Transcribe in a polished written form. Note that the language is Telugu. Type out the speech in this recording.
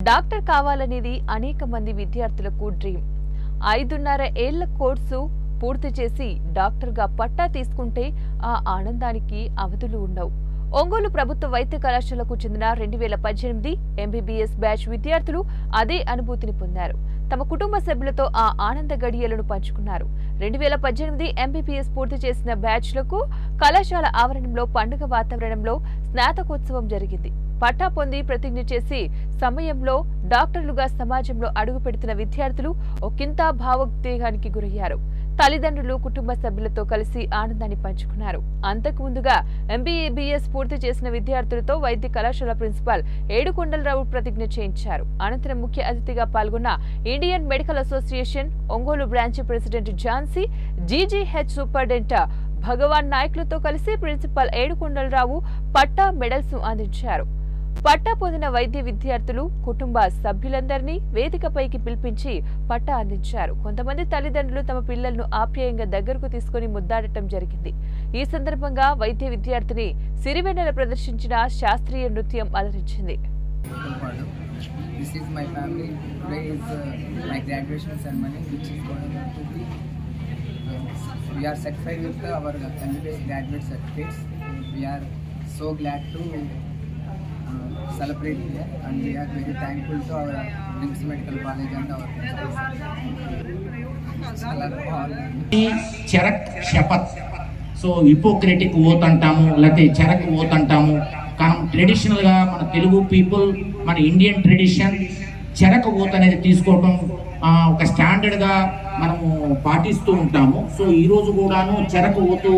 డాక్టర్ కావాలనేది అనేక మంది విద్యార్థులకు డ్రీమ్. 5.5 ఏళ్ల కోర్సు పూర్తి చేసి డాక్టర్గా పట్టా తీసుకుంటే ఆ ఆనందానికి అవధులు ఉండవు. ఒంగోలు ప్రభుత్వ వైద్య కళాశాలకు చెందిన 2018 ఎంబీబీఎస్ బ్యాచ్ విద్యార్థులు అదే అనుభూతిని పొందారు. తమ కుటుంబ సభ్యులతో ఆ ఆనంద గడియలను పంచుకున్నారు. 2018 ఎంబీబీఎస్ పూర్తి చేసిన బ్యాచ్లకు కళాశాల ఆవరణంలో పండుగ వాతావరణంలో స్నాతకోత్సవం జరిగింది. పట్టా పొంది ప్రతిజ్ఞ చేసి సమయంలో డాక్టర్లుగా సమాజంలో అడుగు పెడుతున్న విద్యార్థులు ఒకంత భావోద్వేగానికి గురయ్యారు. తల్లిదండ్రులు కుటుంబ సభ్యులతో కలిసి ఆనందాన్ని పంచుకున్నారు. అంతకు ముందుగా ఎంబీబీఎస్ పూర్తి చేసిన విద్యార్థులతో వైద్య కళాశాల ప్రిన్సిపాల్ ఏడుకొండలరావు ప్రతిజ్ఞ చేయించారు. అనంతరం ముఖ్య అతిథిగా పాల్గొన్న Indian medical association Ongole branch president Jhansi, GGH superintendent Bhagwan నాయకులతో కలిసి ప్రిన్సిపాల్ ఏడుకొండలరావు పట్టా మెడల్స్ అందించారు. పట్టా పొందిన వైద్య విద్యార్థులు కుటుంబ సభ్యులందరినీ వేదికపైకి పిలిపించి పట్టా అందించారు. కొంతమంది తల్లిదండ్రులు తమ పిల్లలను ఆప్యాయంగా దగ్గరకు తీసుకుని ముద్దాడటం జరిగింది. ఈ సందర్భంగా వైద్య విద్యార్థిని సిరివెన్నెల ప్రదర్శించిన శాస్త్రీయ నృత్యం అలరించింది. celebrate here, and we are very thankful to our Rims Medical College and our Charak శపత్. సో హిపోక్రటిక్ ఓత్ అంటాము, లేకపోతే చరక్ ఓత్ అంటాము. కానీ ట్రెడిషనల్గా మన తెలుగు పీపుల్, మన ఇండియన్ ట్రెడిషన్ చరక్ ఓత్ అనేది తీసుకోవటం ఒక స్టాండర్డ్గా మనము పాటిస్తూ ఉంటాము. సో ఈరోజు కూడాను చరక్ ఓతు